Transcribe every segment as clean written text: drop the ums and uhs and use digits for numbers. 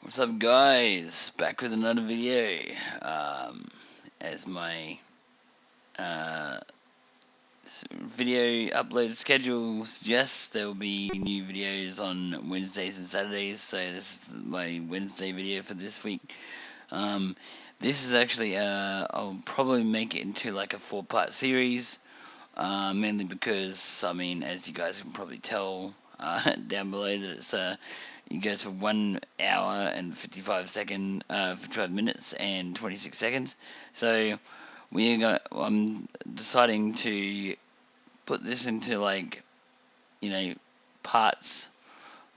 What's up, guys? Back with another video. As my video upload schedule suggests, there will be new videos on Wednesdays and Saturdays. So this is my Wednesday video for this week. This is actually I'll probably make it into like a 4-part series. Mainly because, I mean, as you guys can probably tell down below, that it's it goes for 1 hour and 55 minutes and 26 seconds. So I'm deciding to put this into, like, parts.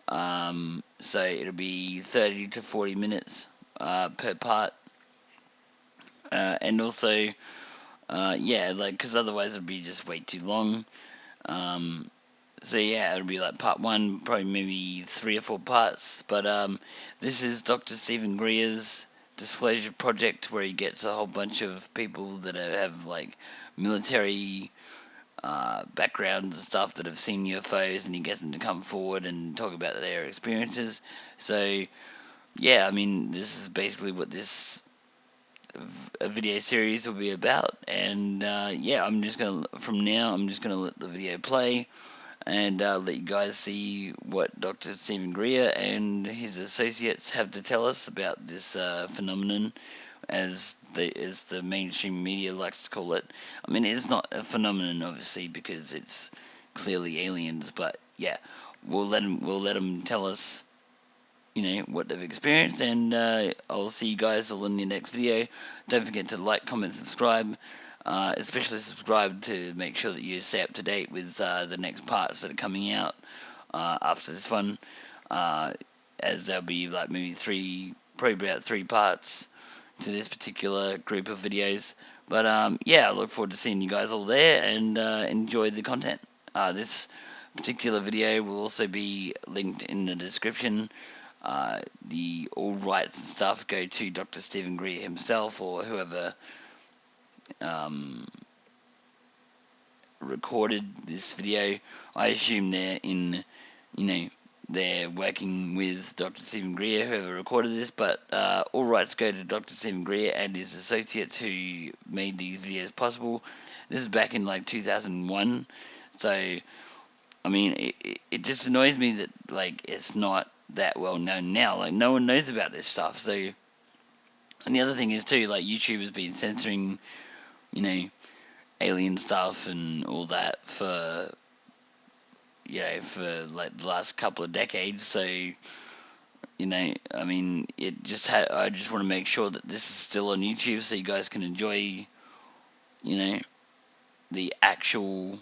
So it'll be 30 to 40 minutes per part, and also because otherwise it'd be just way too long. So yeah, it'll be like part 1, probably maybe 3 or 4 parts. But this is Dr. Stephen Greer's disclosure project, where he gets a whole bunch of people that have like military backgrounds and stuff that have seen UFOs, and he gets them to come forward and talk about their experiences. So yeah, I mean, this is basically what this video series will be about. And yeah, I'm just gonna let the video play and let you guys see what Dr. Stephen Greer and his associates have to tell us about this phenomenon, as the mainstream media likes to call it. I mean, it's not a phenomenon, obviously, because it's clearly aliens, but yeah, we'll let them tell us, what they've experienced. And I'll see you guys all in the next video. Don't forget to like, comment, subscribe. Especially subscribe to make sure that you stay up to date with the next parts that are coming out after this one, as there'll be like probably about 3 parts to this particular group of videos. But yeah, I look forward to seeing you guys all there, and enjoy the content. This particular video will also be linked in the description. All rights and stuff go to Dr. Stephen Greer himself, or whoever recorded this video. I assume they're working with Dr. Stephen Greer, whoever recorded this, but all rights go to Dr. Stephen Greer and his associates who made these videos possible. This is back in like 2001, so I mean, it just annoys me that like it's not that well known now. Like, no one knows about this stuff. So, and the other thing is too, like, YouTube has been censoring alien stuff and all that for like the last couple of decades. So, I mean, I just want to make sure that this is still on YouTube, so you guys can enjoy, the actual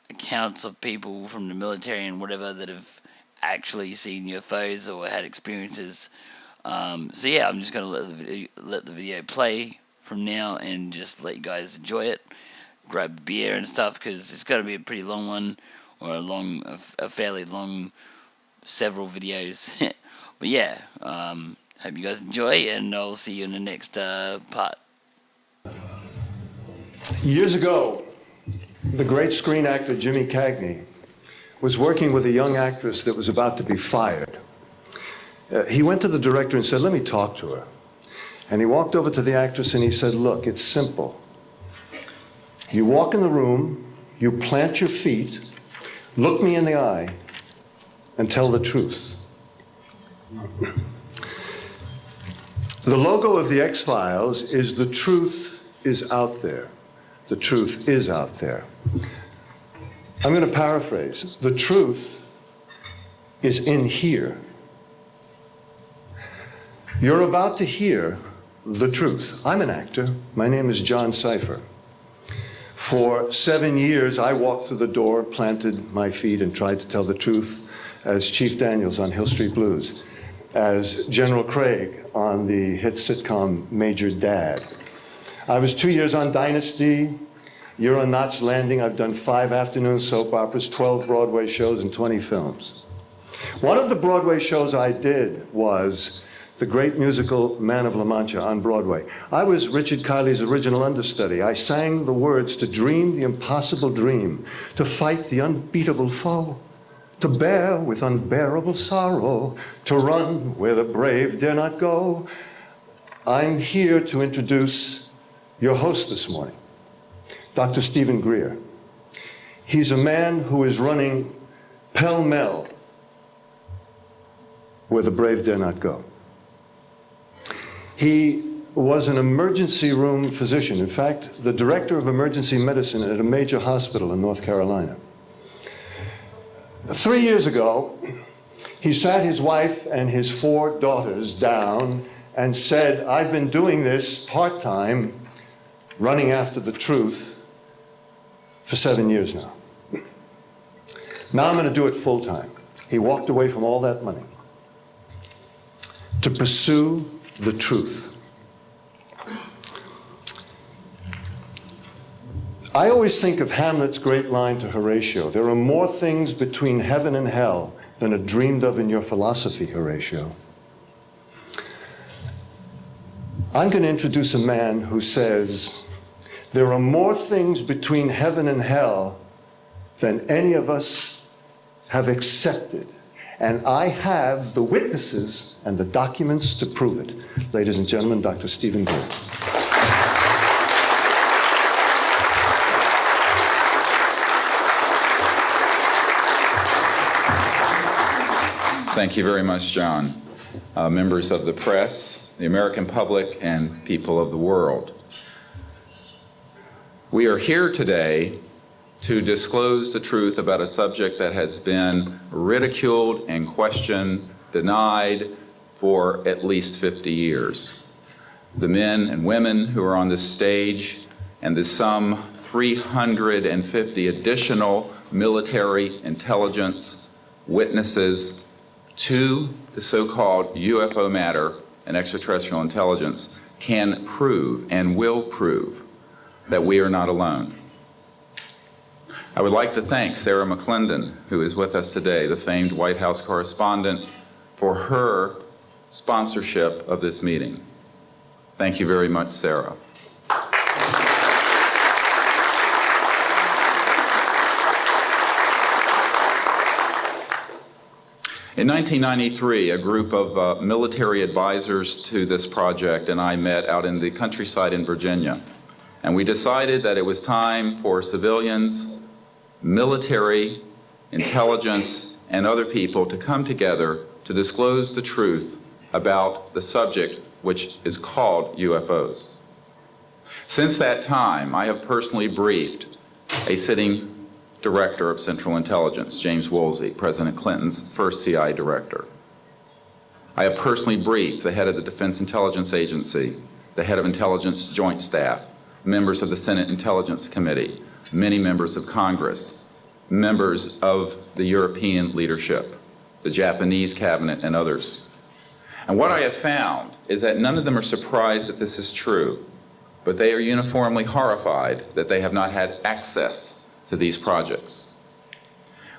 accounts of people from the military and whatever that have actually seen UFOs or had experiences. So yeah, I'm just gonna let the video play from now, and just let you guys enjoy it. Grab a beer and stuff, because it's going to be a pretty long one, or a fairly long several videos. But yeah, hope you guys enjoy, and I'll see you in the next part. Years ago, the great screen actor Jimmy Cagney was working with a young actress that was about to be fired. He went to the director and said, "Let me talk to her." And he walked over to the actress and he said, "Look, it's simple. You walk in the room, you plant your feet, look me in the eye, and tell the truth." The logo of the X-Files is "The truth is out there." The truth is out there. I'm going to paraphrase. The truth is in here. You're about to hear the truth. I'm an actor. My name is John Cipher. For 7 years, I walked through the door, planted my feet, and tried to tell the truth as Chief Daniels on Hill Street Blues, as General Craig on the hit sitcom Major Dad. I was 2 years on Dynasty. You're on Knots Landing. I've done 5 afternoon soap operas, 12 Broadway shows, and 20 films. One of the Broadway shows I did was the great musical Man of La Mancha on Broadway. I was Richard Kiley's original understudy. I sang the words to dream the impossible dream, to fight the unbeatable foe, to bear with unbearable sorrow, to run where the brave dare not go. I'm here to introduce your host this morning, Dr. Stephen Greer. He's a man who is running pell-mell where the brave dare not go. He was an emergency room physician. In fact, the director of emergency medicine at a major hospital in North Carolina. 3 years ago, he sat his wife and his 4 daughters down and said, I've been doing this part-time, running after the truth, for 7 years now. Now I'm going to do it full-time. He walked away from all that money to pursue the truth. I always think of Hamlet's great line to Horatio, there are more things between heaven and hell than are dreamed of in your philosophy, Horatio. I'm going to introduce a man who says, there are more things between heaven and hell than any of us have accepted. And I have the witnesses and the documents to prove it. Ladies and gentlemen, Dr. Stephen Greer. Thank you very much, John. Members of the press, the American public, and people of the world. We are here today to disclose the truth about a subject that has been ridiculed and questioned, denied for at least 50 years. The men and women who are on this stage and the some 350 additional military intelligence witnesses to the so-called UFO matter and extraterrestrial intelligence can prove and will prove that we are not alone. I would like to thank Sarah McClendon, who is with us today, the famed White House correspondent, for her sponsorship of this meeting. Thank you very much, Sarah. In 1993, a group of military advisors to this project and I met out in the countryside in Virginia, and we decided that it was time for civilians, military, intelligence, and other people to come together to disclose the truth about the subject which is called UFOs. Since that time, I have personally briefed a sitting director of Central Intelligence, James Woolsey, President Clinton's first CI director. I have personally briefed the head of the Defense Intelligence Agency, the head of Intelligence Joint Staff, members of the Senate Intelligence Committee, many members of Congress, members of the European leadership, the Japanese cabinet, and others. And what I have found is that none of them are surprised that this is true, but they are uniformly horrified that they have not had access to these projects.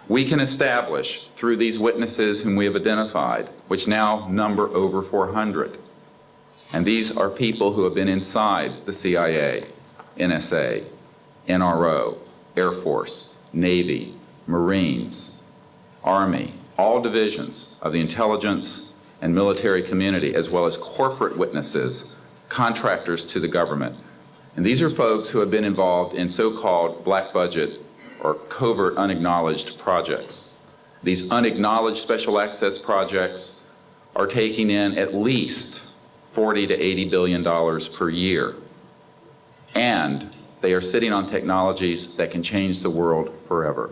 We can establish through these witnesses whom we have identified, which now number over 400, and these are people who have been inside the CIA, NSA, NRO, Air Force, Navy, Marines, Army, all divisions of the intelligence and military community, as well as corporate witnesses, contractors to the government. And these are folks who have been involved in so-called black budget or covert unacknowledged projects. These unacknowledged special access projects are taking in at least $40 to $80 billion per year. And they are sitting on technologies that can change the world forever.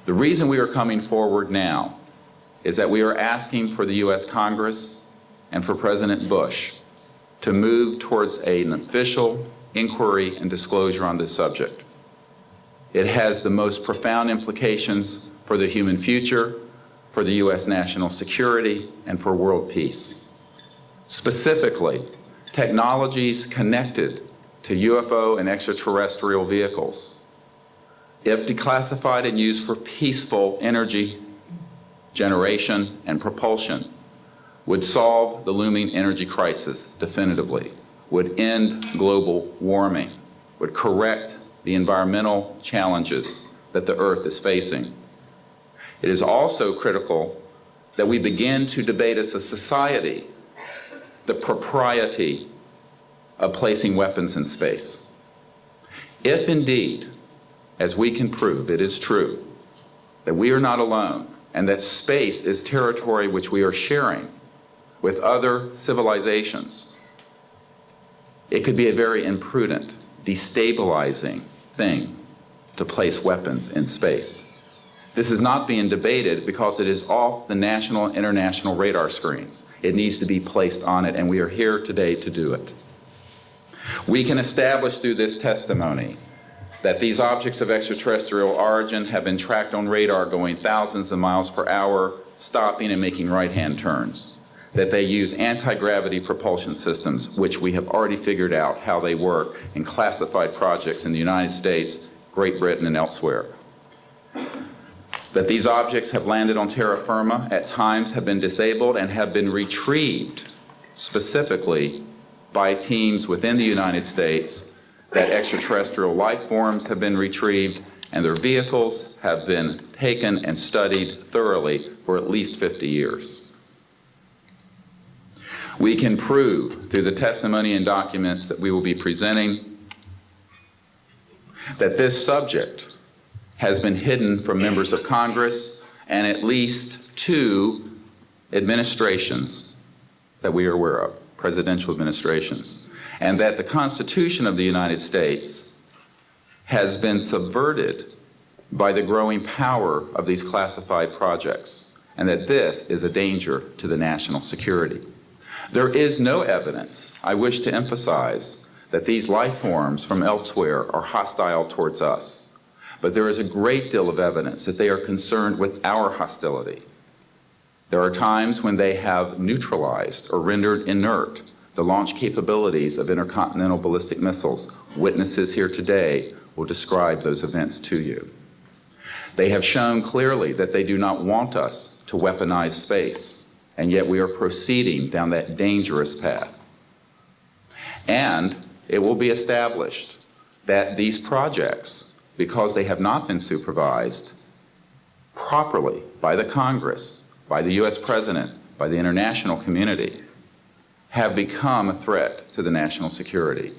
The reason we are coming forward now is that we are asking for the U.S. Congress and for President Bush to move towards an official inquiry and disclosure on this subject. It has the most profound implications for the human future, for the U.S. national security, and for world peace. Specifically, technologies connected to UFO and extraterrestrial vehicles, if declassified and used for peaceful energy generation and propulsion, would solve the looming energy crisis definitively, would end global warming, would correct the environmental challenges that the Earth is facing. It is also critical that we begin to debate as a society the propriety of placing weapons in space. If indeed, as we can prove, it is true that we are not alone and that space is territory which we are sharing with other civilizations, it could be a very imprudent, destabilizing thing to place weapons in space. This is not being debated because it is off the national and international radar screens. It needs to be placed on it, and we are here today to do it. We can establish through this testimony that these objects of extraterrestrial origin have been tracked on radar going thousands of miles per hour, stopping and making right-hand turns, that they use anti-gravity propulsion systems, which we have already figured out how they work in classified projects in the United States, Great Britain, and elsewhere. That these objects have landed on terra firma, at times have been disabled, and have been retrieved specifically by teams within the United States, that extraterrestrial life forms have been retrieved, and their vehicles have been taken and studied thoroughly for at least 50 years. We can prove through the testimony and documents that we will be presenting that this subject has been hidden from members of Congress and at least 2 administrations that we are aware of, presidential administrations, and that the Constitution of the United States has been subverted by the growing power of these classified projects, and that this is a danger to the national security. There is no evidence, I wish to emphasize, that these life forms from elsewhere are hostile towards us. But there is a great deal of evidence that they are concerned with our hostility. There are times when they have neutralized or rendered inert the launch capabilities of intercontinental ballistic missiles. Witnesses here today will describe those events to you. They have shown clearly that they do not want us to weaponize space, and yet we are proceeding down that dangerous path. And it will be established that these projects, because they have not been supervised properly by the Congress, by the U.S. President, by the international community, have become a threat to the national security.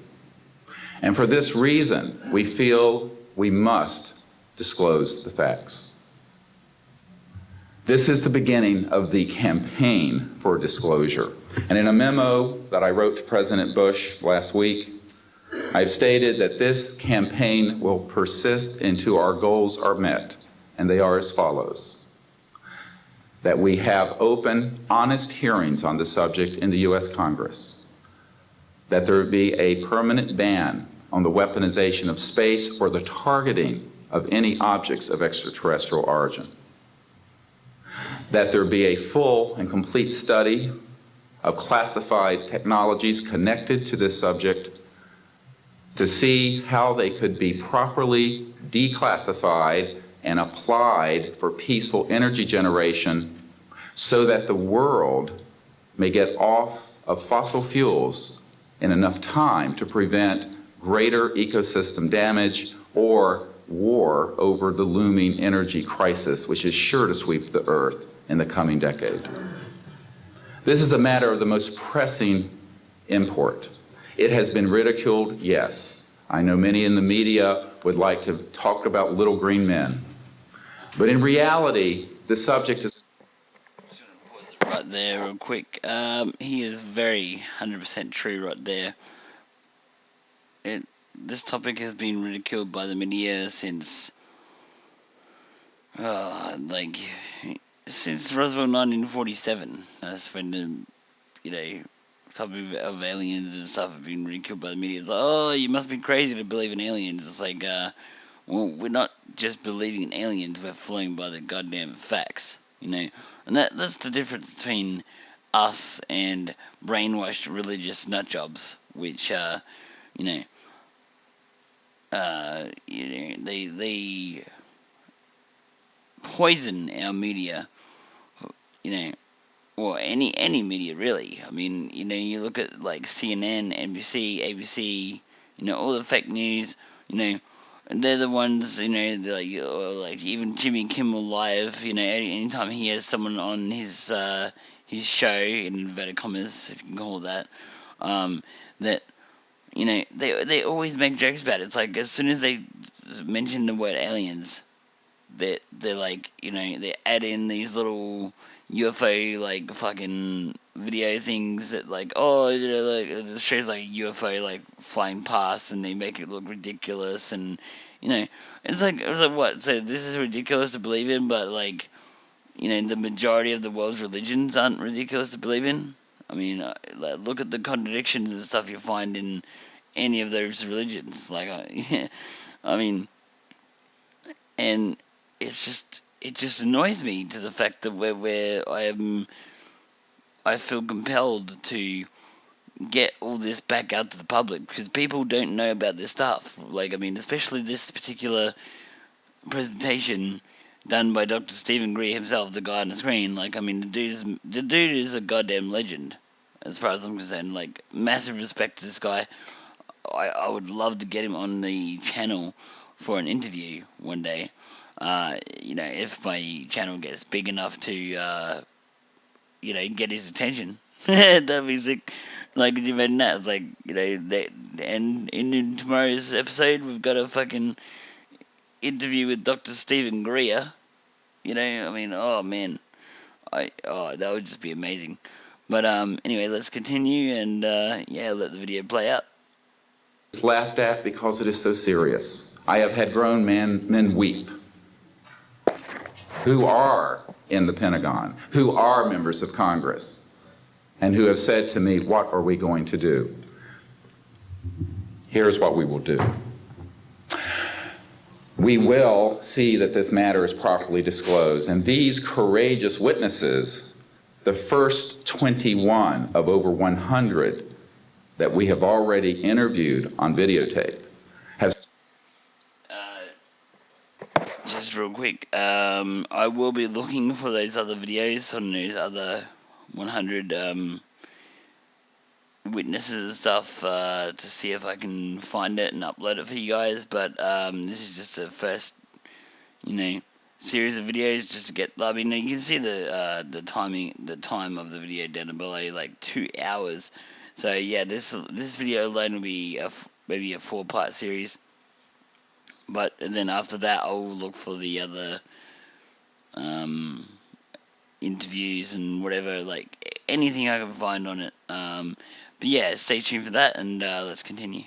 And for this reason, we feel we must disclose the facts. This is the beginning of the campaign for disclosure. And in a memo that I wrote to President Bush last week, I've stated that this campaign will persist until our goals are met, and they are as follows: that we have open, honest hearings on the subject in the U.S. Congress, that there be a permanent ban on the weaponization of space or the targeting of any objects of extraterrestrial origin, that there be a full and complete study of classified technologies connected to this subject to see how they could be properly declassified and applied for peaceful energy generation so that the world may get off of fossil fuels in enough time to prevent greater ecosystem damage or war over the looming energy crisis, which is sure to sweep the earth in the coming decade. This is a matter of the most pressing import. It has been ridiculed, yes. I know many in the media would like to talk about little green men. But in reality, the subject is... Right there real quick. He is very 100% true right there. This topic has been ridiculed by the media since since Roswell 1947. That's when the topic of aliens and stuff have been ridiculed by the media. It's like, oh, you must be crazy to believe in aliens. It's like, well, we're not just believing in aliens, we're flowing by the goddamn facts, and that's the difference between us and brainwashed religious nutjobs, which they poison our media, or any media really. I mean, you look at like CNN, NBC, ABC, all the fake news, they're the ones, or like even Jimmy Kimmel Live, anytime he has someone on his show, in inverted commas, if you can call it that, that, they always make jokes about it. It's like, as soon as they mention the word aliens, they're like, they add in these little UFO, like, fucking video things that, like, oh, like, it just shows like a UFO like flying past, and they make it look ridiculous, and it's like, what? So this is ridiculous to believe in, but like, the majority of the world's religions aren't ridiculous to believe in. I mean, look at the contradictions and stuff you find in any of those religions. Like, I mean, and it just annoys me to the fact that where I feel compelled to get all this back out to the public, because people don't know about this stuff. Like, I mean, especially this particular presentation done by Dr. Stephen Greer himself, the guy on the screen. Like, I mean, the dude is a goddamn legend, as far as I'm concerned. Like, massive respect to this guy. I would love to get him on the channel for an interview one day. If my channel gets big enough to, get his attention. That'd be sick. Like, could you imagine that? It's like, and in tomorrow's episode, we've got a fucking interview with Dr. Stephen Greer. I mean, oh man, that would just be amazing. But anyway, let's continue and let the video play out. It's laughed at because it is so serious. I have had grown men weep who are in the Pentagon, who are members of Congress, and who have said to me, what are we going to do? Here's what we will do. We will see that this matter is properly disclosed, and these courageous witnesses, the first 21 of over 100 that we have already interviewed on videotape, have... Just real quick, I will be looking for those other videos on those other 100 witnesses and stuff to see if I can find it and upload it for you guys. But this is just the first, series of videos just to get. I mean, you can see the time of the video down below, like 2 hours. So yeah, this video alone will be maybe a 4-part series. But then after that, I'll look for the other interviews and whatever, like anything I can find on it. But yeah, stay tuned for that, and let's continue.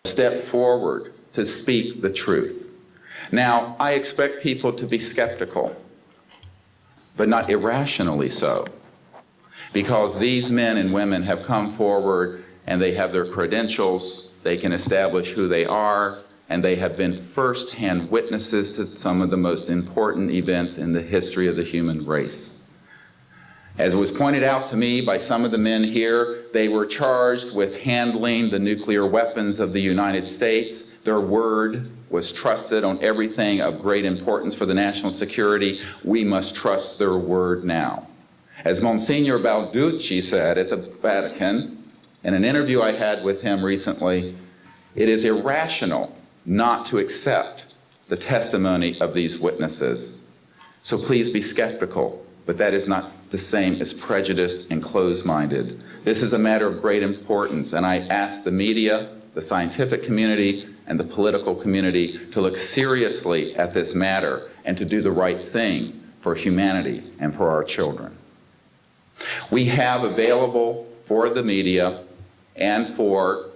Step forward to speak the truth. Now, I expect people to be skeptical, but not irrationally so, because these men and women have come forward and they have their credentials, they can establish who they are, and they have been first-hand witnesses to some of the most important events in the history of the human race. As was pointed out to me by some of the men here, they were charged with handling the nuclear weapons of the United States. Their word was trusted on everything of great importance for the national security. We must trust their word now. As Monsignor Balducci said at the Vatican, in an interview I had with him recently, it is irrational not to accept the testimony of these witnesses. So please be skeptical, but that is not the same as prejudiced and closed-minded. This is a matter of great importance, and I ask the media, the scientific community, and the political community to look seriously at this matter and to do the right thing for humanity and for our children. We have available for the media and for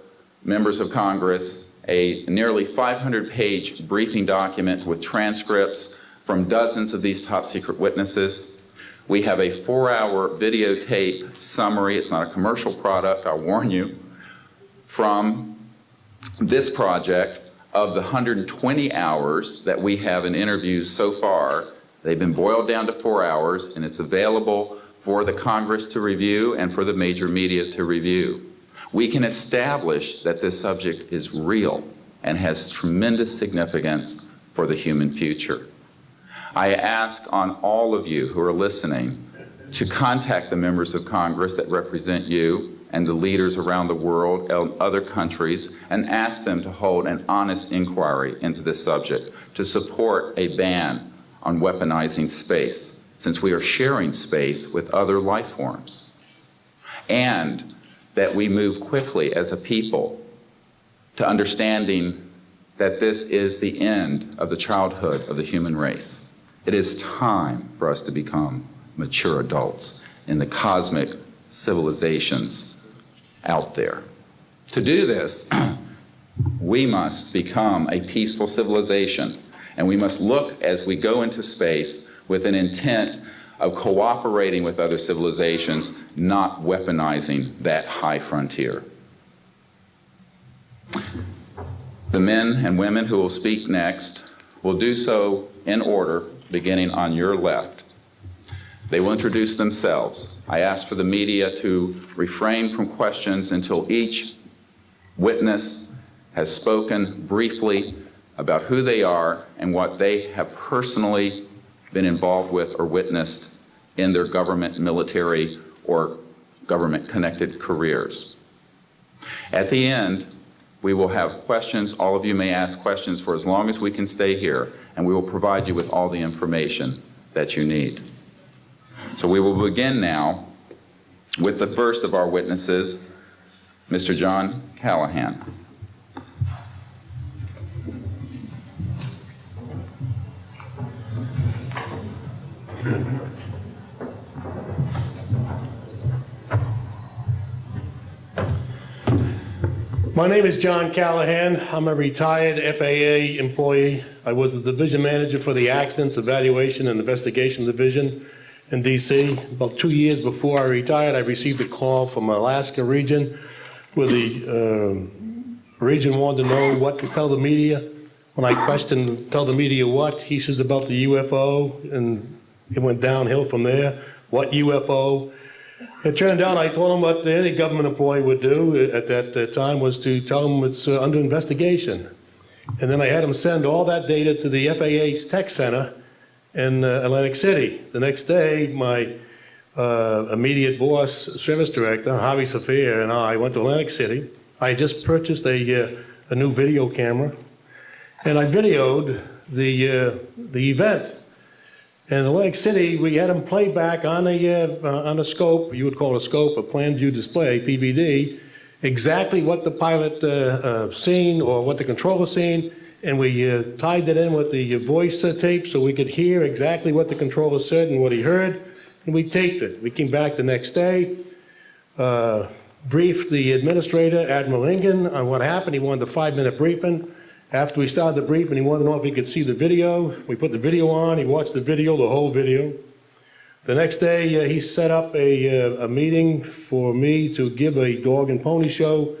members of Congress a nearly 500-page briefing document with transcripts from dozens of these top-secret witnesses. We have a 4-hour videotape summary. It's not a commercial product, I'll warn you, from this project of the 120 hours that we have in interviews so far. They've been boiled down to 4 hours, and it's available for the Congress to review and for the major media to review. We can establish that this subject is real and has tremendous significance for the human future. I ask on all of you who are listening to contact the members of Congress that represent you and the leaders around the world, other countries, and ask them to hold an honest inquiry into this subject, to support a ban on weaponizing space, since we are sharing space with other life forms, and that we move quickly as a people to understanding that this is the end of the childhood of the human race. It is time for us to become mature adults in the cosmic civilizations out there. To do this, we must become a peaceful civilization, and we must look as we go into space with an intent of cooperating with other civilizations, not weaponizing that high frontier. The men and women who will speak next will do so in order, beginning on your left. They will introduce themselves. I ask for the media to refrain from questions until each witness has spoken briefly about who they are and what they have personally been involved with or witnessed in their government, military, or government-connected careers. At the end, we will have questions. All of you may ask questions for as long as we can stay here, and we will provide you with all the information that you need. So we will begin now with the first of our witnesses, Mr. John Callahan. My name is John Callahan. I'm a retired FAA employee. I was the division manager for the Accidents Evaluation and Investigation Division in D.C. About 2 years before I retired, I received a call from Alaska region where the region wanted to know what to tell the media. When I questioned, tell the media what, he says about the UFO, and it went downhill from there. What UFO? It turned out I told him what any government employee would do at that time was to tell him it's under investigation. And then I had him send all that data to the FAA's tech center in Atlantic City. The next day, my immediate boss, service director, Javi Safir, and I went to Atlantic City. I had just purchased a new video camera, and I videoed the event. In Atlantic City, we had them play back on a scope, you would call it a scope, a plan view display, PVD, exactly what the pilot seen or what the controller seen, and we tied that in with the voice tape so we could hear exactly what the controller said and what he heard, and we taped it. We came back the next day, briefed the administrator, Admiral Ingen, on what happened. He wanted a 5-minute briefing. After we started the briefing, he wanted to know if he could see the video. We put the video on. He watched the video, the whole video. The next day, he set up a meeting for me to give a dog and pony show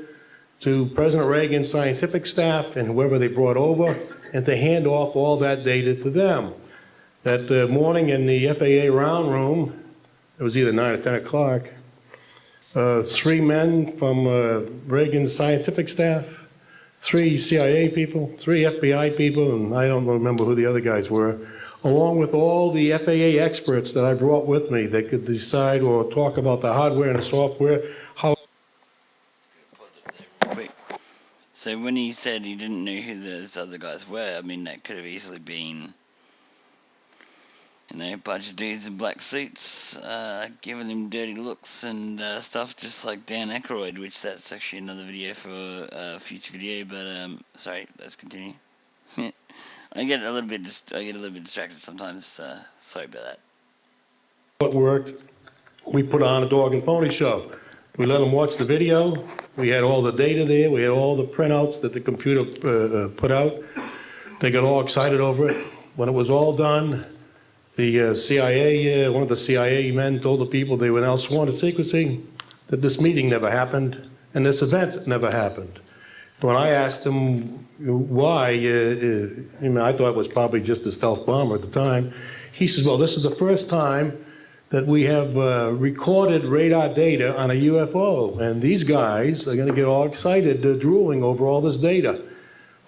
to President Reagan's scientific staff and whoever they brought over, and to hand off all that data to them. That morning in the FAA round room, it was either 9 or 10 o'clock, 3 men from Reagan's scientific staff, 3 CIA people, 3 FBI people, and I don't remember who the other guys were, along with all the FAA experts that I brought with me that could decide or talk about the hardware and the software. So when he said he didn't know who those other guys were, I mean, that could have easily been, you know, a bunch of dudes in black suits, giving him dirty looks and stuff, just like Dan Aykroyd, which that's actually another video for a future video. But sorry, let's continue. I get a little bit distracted sometimes. Sorry about that. What worked? We put on a dog and pony show. We let them watch the video. We had all the data there. We had all the printouts that the computer put out. They got all excited over it. When it was all done, the CIA, one of the CIA men told the people they were now sworn to secrecy, that this meeting never happened and this event never happened. When I asked him why, I thought it was probably just a stealth bomber at the time. He says, well, this is the first time that we have recorded radar data on a UFO, and these guys are going to get all excited, drooling over all this data.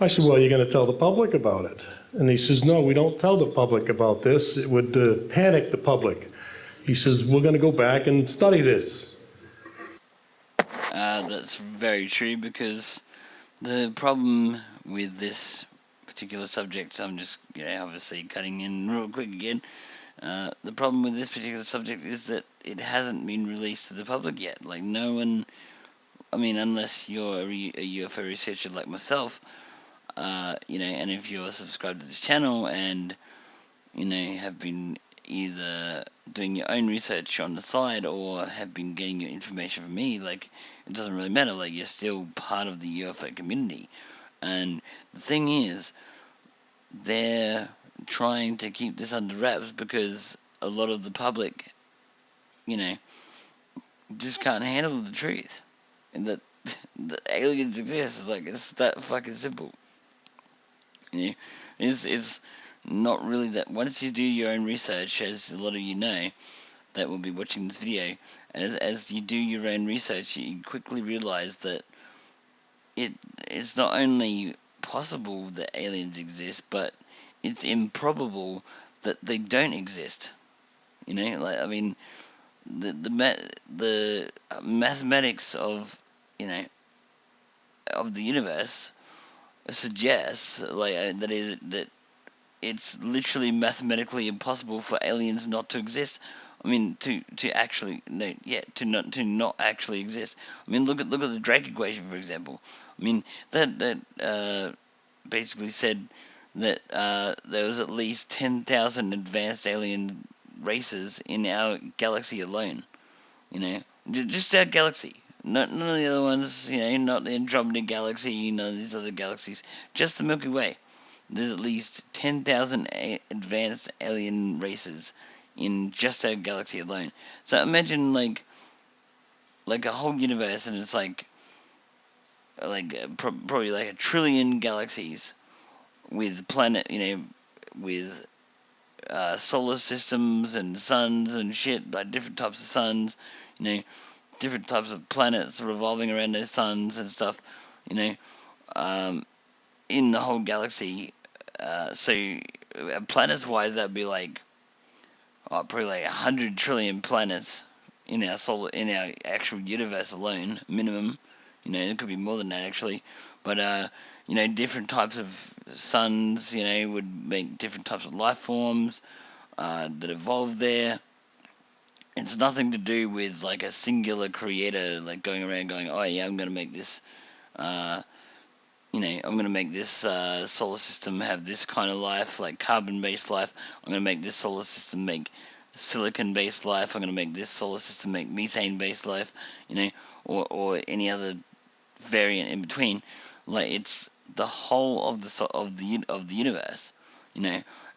I said, well, you're going to tell the public about it? And he says, no, we don't tell the public about this. It would panic the public. He says, we're going to go back and study this. that's very true, because the problem with this particular subject, I'm just obviously cutting in real quick again. The problem with this particular subject is that it hasn't been released to the public yet. Like, no one, I mean, unless you're a UFO researcher like myself, and if you're subscribed to this channel and, have been either doing your own research on the side or have been getting your information from me, like, it doesn't really matter. Like, you're still part of the UFO community. And the thing is, they're trying to keep this under wraps because a lot of the public, just can't handle the truth. And that the aliens exist. It's like, it's that fucking simple. It's not really that. Once you do your own research, as a lot of you know that will be watching this video, as you do your own research, you quickly realize that it's not only possible that aliens exist, but it's improbable that they don't exist. Like, I mean, the mathematics of of the universe suggests that it's literally mathematically impossible for aliens not to exist. I mean, to actually to not actually exist. I mean, look at the Drake equation, for example. I mean, that basically said that there was at least 10,000 advanced alien races in our galaxy alone. Just our galaxy. None of the other ones. Not the Andromeda galaxy. These other galaxies. Just the Milky Way. There's at least 10,000 advanced alien races in just our galaxy alone. So imagine like a whole universe, and it's probably like 1 trillion galaxies with with solar systems and suns and shit, like different types of suns, different types of planets revolving around those suns and stuff, in the whole galaxy. So planets wise, that'd be like probably like 100 trillion planets in our actual universe alone, minimum. It could be more than that actually, but different types of suns, would make different types of life forms that evolve there. It's nothing to do with like a singular creator, like going around going, oh yeah, I'm gonna make this, I'm gonna make this solar system have this kind of life, like carbon-based life. I'm gonna make this solar system make silicon-based life. I'm gonna make this solar system make methane-based life, or any other variant in between. Like, it's the whole of the universe,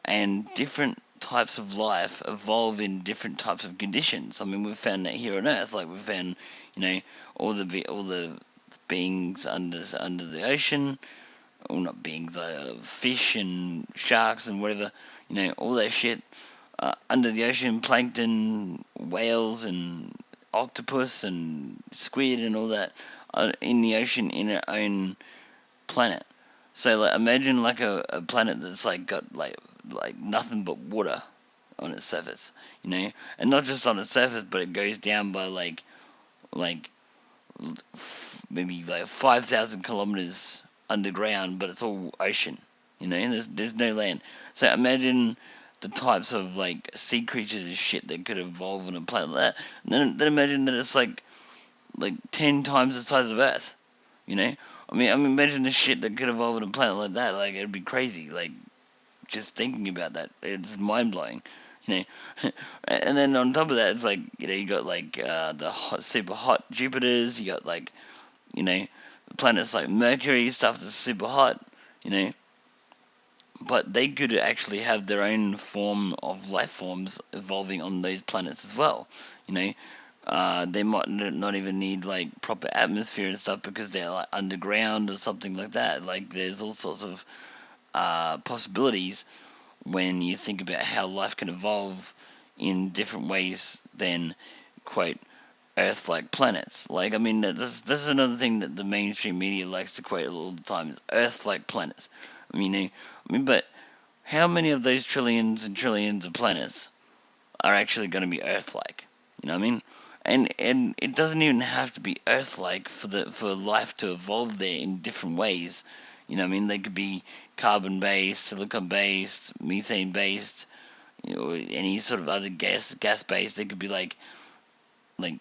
and different types of life evolve in different types of conditions. I mean, we've found that here on Earth. Like, we've found, all the beings under the ocean, or not beings, fish and sharks and whatever, all that shit under the ocean, plankton, whales and octopus and squid and all that in the ocean in our own planet. So like, imagine like a planet that's like got like nothing but water on its surface, and not just on its surface, but it goes down by like maybe like 5,000 kilometers underground, but it's all ocean. There's no land. So imagine the types of like sea creatures and shit that could evolve on a planet like that. And then imagine that it's like 10 times the size of Earth. I mean, imagine the shit that could evolve on a planet like that. Like, it'd be crazy. Like, just thinking about that, it's mind blowing. And then on top of that, it's like, you got like the super hot Jupiters. You got like, planets like Mercury, stuff that's super hot. But they could actually have their own form of life forms evolving on those planets as well. They might not even need like proper atmosphere and stuff because they're like underground or something like that. Like, there's all sorts of possibilities when you think about how life can evolve in different ways than, quote, Earth-like planets. Like, I mean, that's another thing that the mainstream media likes to quote all the time, is Earth-like planets. But how many of those trillions and trillions of planets are actually going to be Earth-like? You know what I mean? and it doesn't even have to be Earth-like for life to evolve there in different ways. You know what I mean? They could be carbon-based, silicon-based, methane-based, you know, any sort of other gas-based. They could be like they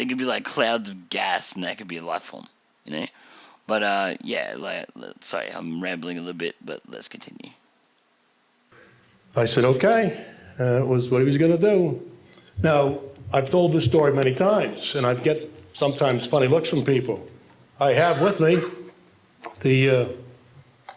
could be like clouds of gas, and that could be a life form, you know. But yeah, sorry, I'm rambling a little bit, but let's continue. I said, okay, it was what he was going to do. Now, I've told this story many times, and I get sometimes funny looks from people. I have with me the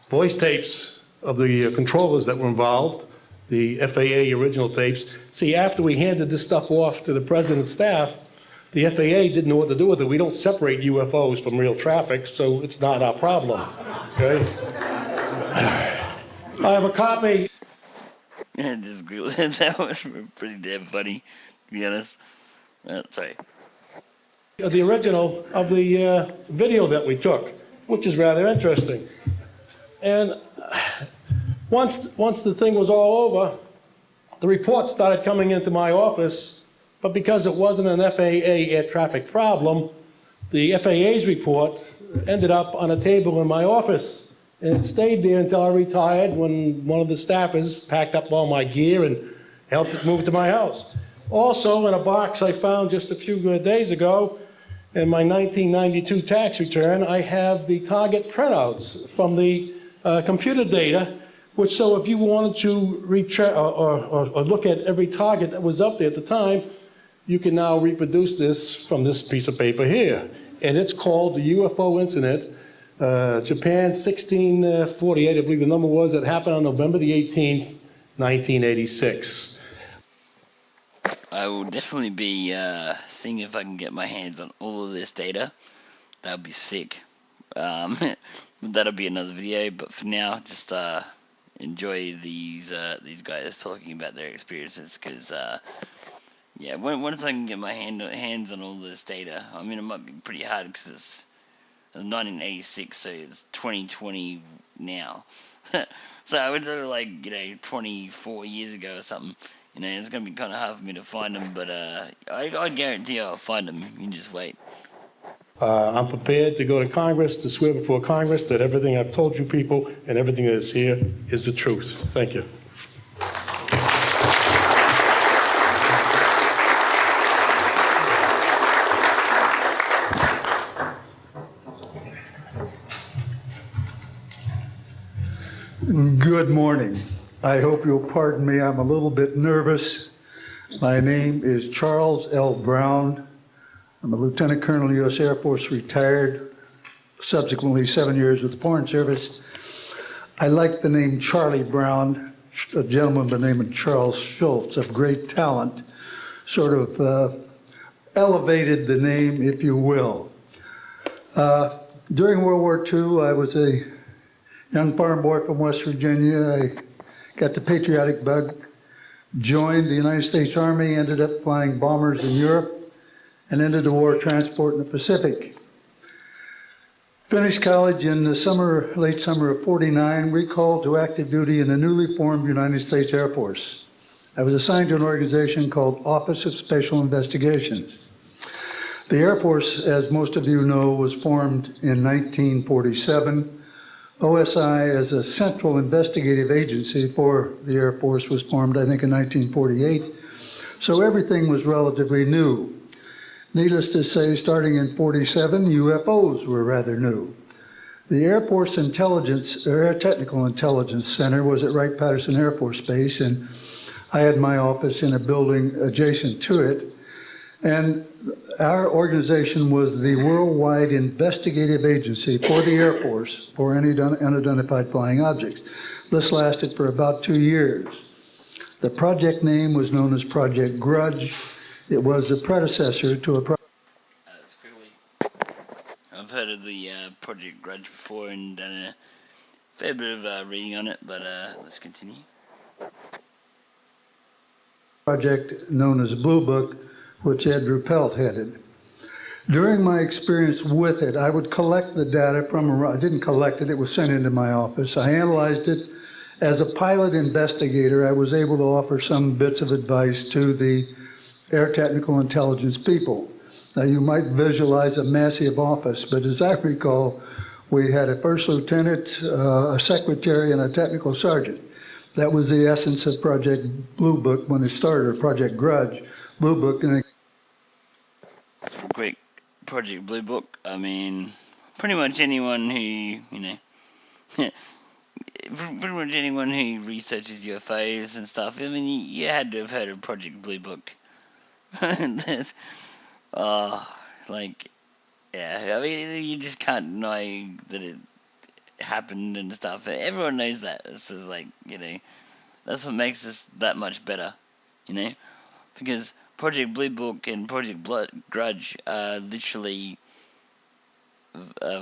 voice tapes of the controllers that were involved, the FAA original tapes. See, after we handed this stuff off to the president's staff, the FAA didn't know what to do with it. We don't separate UFOs from real traffic, so it's not our problem, okay? I have a copy. That was pretty damn funny, to be honest. Sorry. The original of the video that we took, which is rather interesting. And once the thing was all over, the reports started coming into my office, but because it wasn't an FAA air traffic problem, the FAA's report ended up on a table in my office. And it stayed there until I retired, when one of the staffers packed up all my gear and helped it move to my house. Also, in a box I found just a few days ago, in my 1992 tax return, I have the target printouts from the computer data, which, so if you wanted to or look at every target that was up there at the time, you can now reproduce this from this piece of paper here. And it's called the UFO incident, Japan 1648, I believe the number was, that happened on November the 18th, 1986. I will definitely be seeing if I can get my hands on all of this data. That would be sick. That'll be another video, but for now, just enjoy these guys talking about their experiences, because yeah, once I can get my hands on all this data, I mean, it might be pretty hard because it's 1986, so it's 2020 now. So I would say, like, 24 years ago or something. It's gonna be kind of hard for me to find them, but I guarantee I'll find them. You can just wait. I'm prepared to go to Congress, to swear before Congress that everything I've told you people and everything that is here is the truth. Thank you. Good morning. I hope you'll pardon me. I'm a little bit nervous. My name is Charles L. Brown. I'm a Lieutenant Colonel, U.S. Air Force, retired, subsequently 7 years with the Foreign Service. I like the name Charlie Brown. A gentleman by the name of Charles Schultz, of great talent, sort of elevated the name, if you will. During World War II, I was a young farm boy from West Virginia. I got the patriotic bug, joined the United States Army, ended up flying bombers in Europe, and ended the war transport in the Pacific. Finished college in the late summer of '49, recalled to active duty in the newly formed United States Air Force. I was assigned to an organization called Office of Special Investigations. The Air Force, as most of you know, was formed in 1947. OSI, as a central investigative agency for the Air Force, was formed, I think, in 1948. So everything was relatively new. Needless to say, starting in '47, UFOs were rather new. The Air Force Intelligence, or Air Technical Intelligence Center, was at Wright-Patterson Air Force Base, and I had my office in a building adjacent to it. And our organization was the worldwide investigative agency for the Air Force for any unidentified flying objects. This lasted for about 2 years. The project name was known as Project Grudge. It was a predecessor to a I've heard of the Project Grudge before and done a fair bit of reading on it, but let's continue. Project known as Blue Book, which Ed Ruppelt headed. During my experience with it, I would collect the data from, I didn't collect it, it was sent into my office. I analyzed it. As a pilot investigator, I was able to offer some bits of advice to the air technical intelligence people. Now, you might visualize a massive office, but as I recall, we had a first lieutenant, a secretary, and a technical sergeant. That was the essence of Project Blue Book when it started, or Project Grudge, Blue Book. And Great Project Blue Book. I mean, pretty much anyone who, pretty much anyone who researches UFOs and stuff, I mean, you had to have heard of Project Blue Book. Like, yeah, I mean, you just can't deny that it happened and stuff. Everyone knows that. This is like, that's what makes this that much better, because Project Blue Book and Project Grudge are literally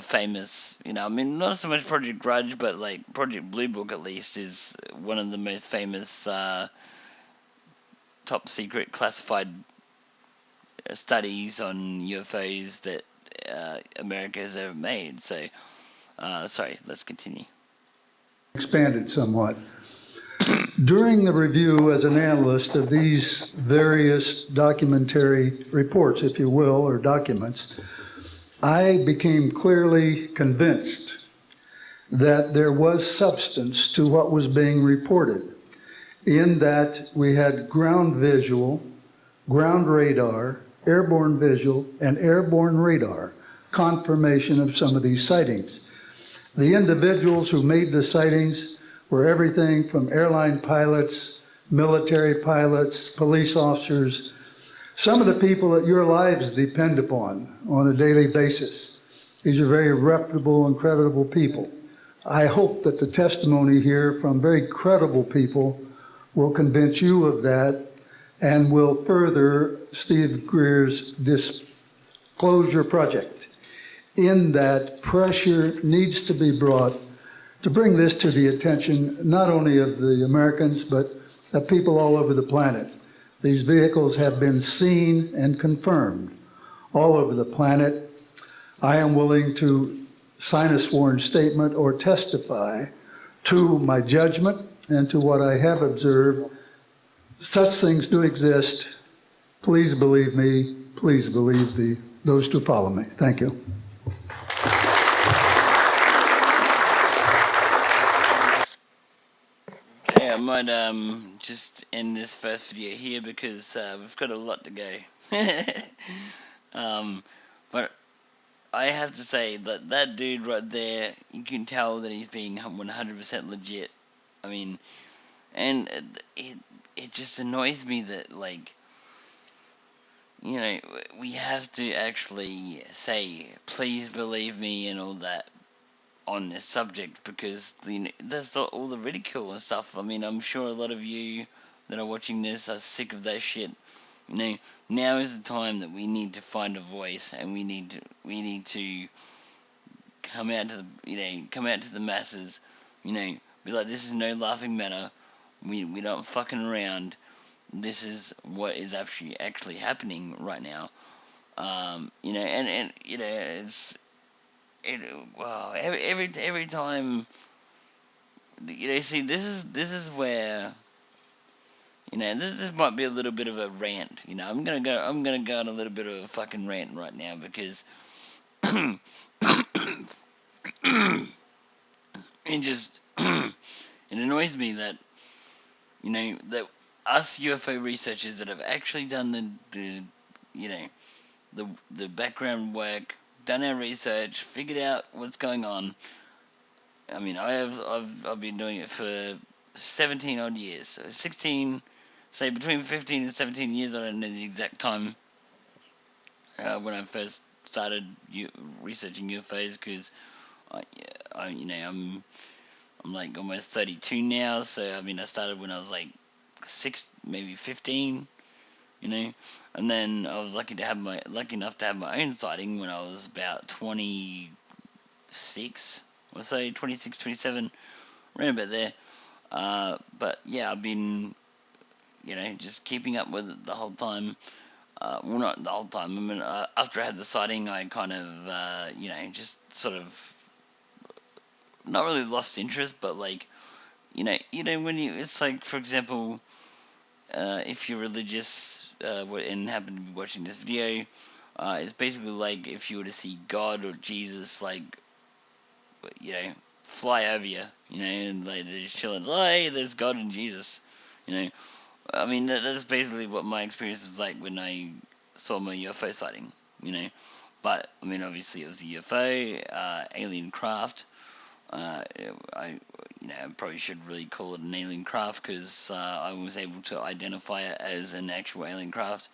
famous. I mean, not so much Project Grudge, but like Project Blue Book at least is one of the most famous top secret classified studies on UFOs that America has ever made. So, sorry, let's continue. expanded somewhat. During the review as an analyst of these various documentary reports, if you will, or documents, I became clearly convinced that there was substance to what was being reported, in that we had ground visual, ground radar, airborne visual, and airborne radar confirmation of some of these sightings. The individuals who made the sightings were everything from airline pilots, military pilots, police officers, some of the people that your lives depend upon on a daily basis. These are very reputable and credible people. I hope that the testimony here from very credible people will convince you of that and will further Steve Greer's disclosure project, in that pressure needs to be brought to bring this to the attention not only of the Americans, but of people all over the planet. These vehicles have been seen and confirmed all over the planet. I am willing to sign a sworn statement or testify to my judgment and to what I have observed. Such things do exist. Please believe me. Please believe those who follow me. Thank you. Okay, I might just end this first video here because we've got a lot to go. But I have to say that that dude right there, you can tell that he's being 100% legit. I mean, and it just annoys me that, like, we have to actually say, please believe me and all that on this subject, because that's all the ridicule and stuff. I mean, I'm sure a lot of you that are watching this are sick of that shit. Now is the time that we need to find a voice, and we need to come out to the masses. Be like, this is no laughing matter. We don't fucking around. This is what is actually happening right now. It's wow. Every time, see, this is where, this might be a little bit of a rant. I'm gonna go on a little bit of a fucking rant right now, because it just it annoys me that that us UFO researchers that have actually done the background work, done our research, figured out what's going on. I mean, I've been doing it for 17 odd years, so 16, say between 15 and 17 years. I don't know the exact time when I first started researching UFOs, because I'm like almost 32 now. So I mean, I started when I was like 6, maybe 15. And then I was lucky enough to have my own sighting when I was about 26 or so, 26, 27, around about there. But yeah, I've been, just keeping up with it the whole time. Well, not the whole time. I mean, after I had the sighting, I kind of, just sort of not really lost interest, but like, when it's like, for example, if you're religious and happen to be watching this video, it's basically like if you were to see God or Jesus, like, you know, fly over you, you know, and like they're just chilling. Oh, hey, there's God and Jesus, you know. I mean, that's basically what my experience was like when I saw my UFO sighting, you know. But I mean, obviously it was a UFO, alien craft. I probably should really call it an alien craft because I was able to identify it as an actual alien craft,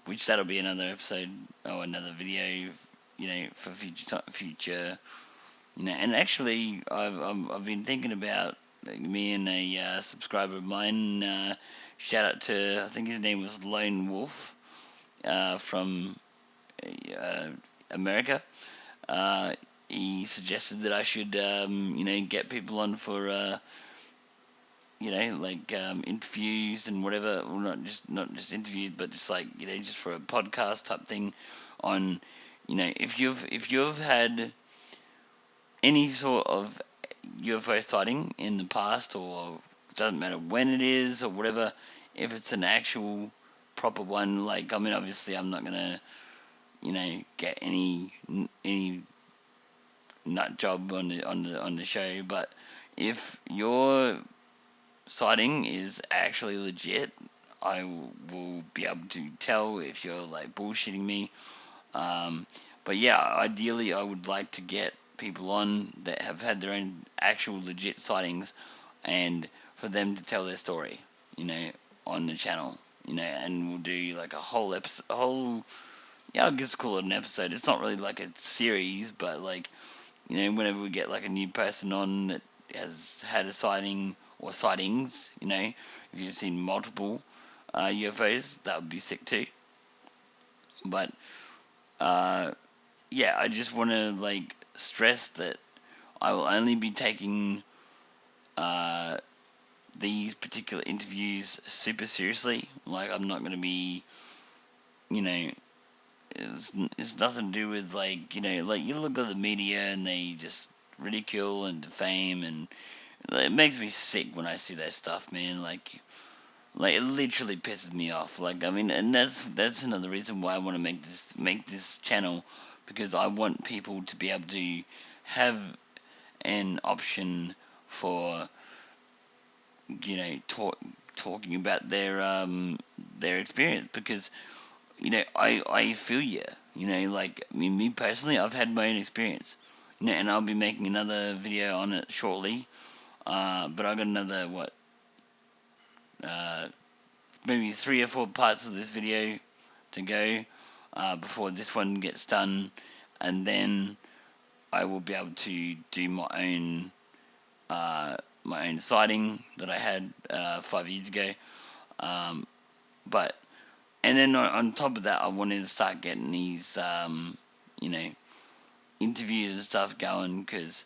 which that'll be another episode or another video, you know, for future, you know. And actually, I've been thinking about, like, me and a subscriber of mine. Shout out to, I think his name was Lone Wolf, from America. Uh, he suggested that I should, get people on for, like, interviews and whatever. Well, not just interviews, but just like, just for a podcast type thing on, if you've had any sort of UFO sighting in the past, or it doesn't matter when it is or whatever, if it's an actual proper one, like, I mean, obviously I'm not gonna, get any nut job on the show, but if your sighting is actually legit, I will be able to tell if you're like bullshitting me. But yeah, ideally I would like to get people on that have had their own actual legit sightings, and for them to tell their story, on the channel, and we'll do like a whole episode, yeah, I guess call it an episode. It's not really like a series, but like, whenever we get like a new person on that has had a sighting or sightings, if you've seen multiple UFOs, that would be sick too. But yeah, I just want to like stress that I will only be taking these particular interviews super seriously. Like, I'm not going to be, it's nothing to do with like, like you look at the media and they just ridicule and defame, and it makes me sick when I see that stuff, man. Like it literally pisses me off. Like, I mean, and that's another reason why I want to make this channel, because I want people to be able to have an option for, talking about their experience, because I feel you. Like, I mean, me personally, I've had my own experience. And I'll be making another video on it shortly. But I got another maybe 3 or 4 parts of this video to go before this one gets done, and then I will be able to do my own sighting that I had 5 years ago. But and then on top of that, I wanted to start getting these interviews and stuff going, because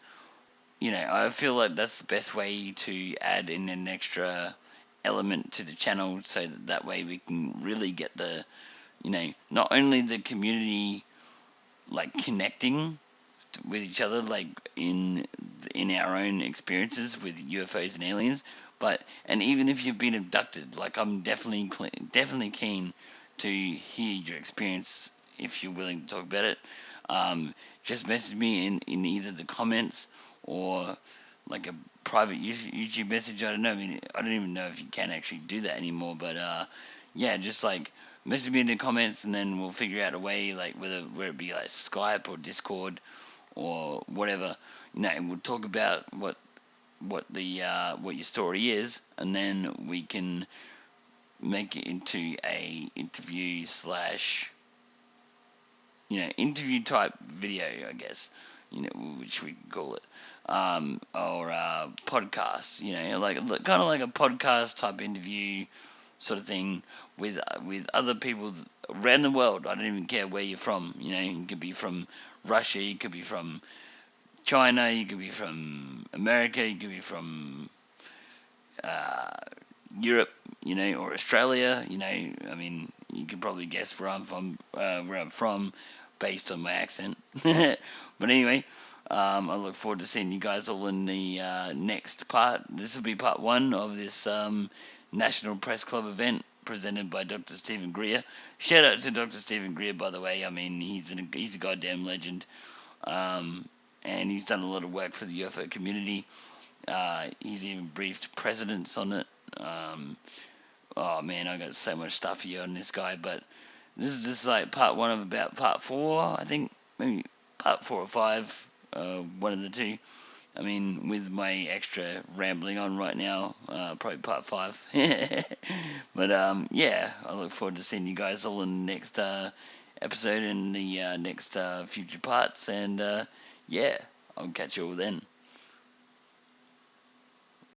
I feel like that's the best way to add in an extra element to the channel, so that way we can really get the, not only the community like connecting with each other, like in our own experiences with UFOs and aliens, and even if you've been abducted, like, I'm definitely keen to hear your experience if you're willing to talk about it. Just message me in either the comments or like a private YouTube message. I don't know. I mean, I don't even know if you can actually do that anymore. But yeah, just like message me in the comments, and then we'll figure out a way, like whether it be like Skype or Discord or whatever. And we'll talk about what your story is, and then we can make it into a interview slash interview type video, I guess, which we can call it, or podcast, like kind of like a podcast type interview sort of thing with other people around the world. I don't even care where you're from. You could be from Russia, you could be from China, you could be from America, you could be from Europe, or Australia. I mean, you can probably guess where I'm from, based on my accent. But anyway, I look forward to seeing you guys all in the next part. This will be part 1 of this National Press Club event presented by Dr. Stephen Greer. Shout out to Dr. Stephen Greer, by the way. I mean, he's a goddamn legend, and he's done a lot of work for the UFO community. He's even briefed presidents on it. Oh man, I got so much stuff here on this guy, but this is just like part 1 of about part 4, I think, maybe part 4 or 5, one of the two. I mean, with my extra rambling on right now, probably part 5. But yeah, I look forward to seeing you guys all in the next episode and the next future parts, and yeah, I'll catch you all then.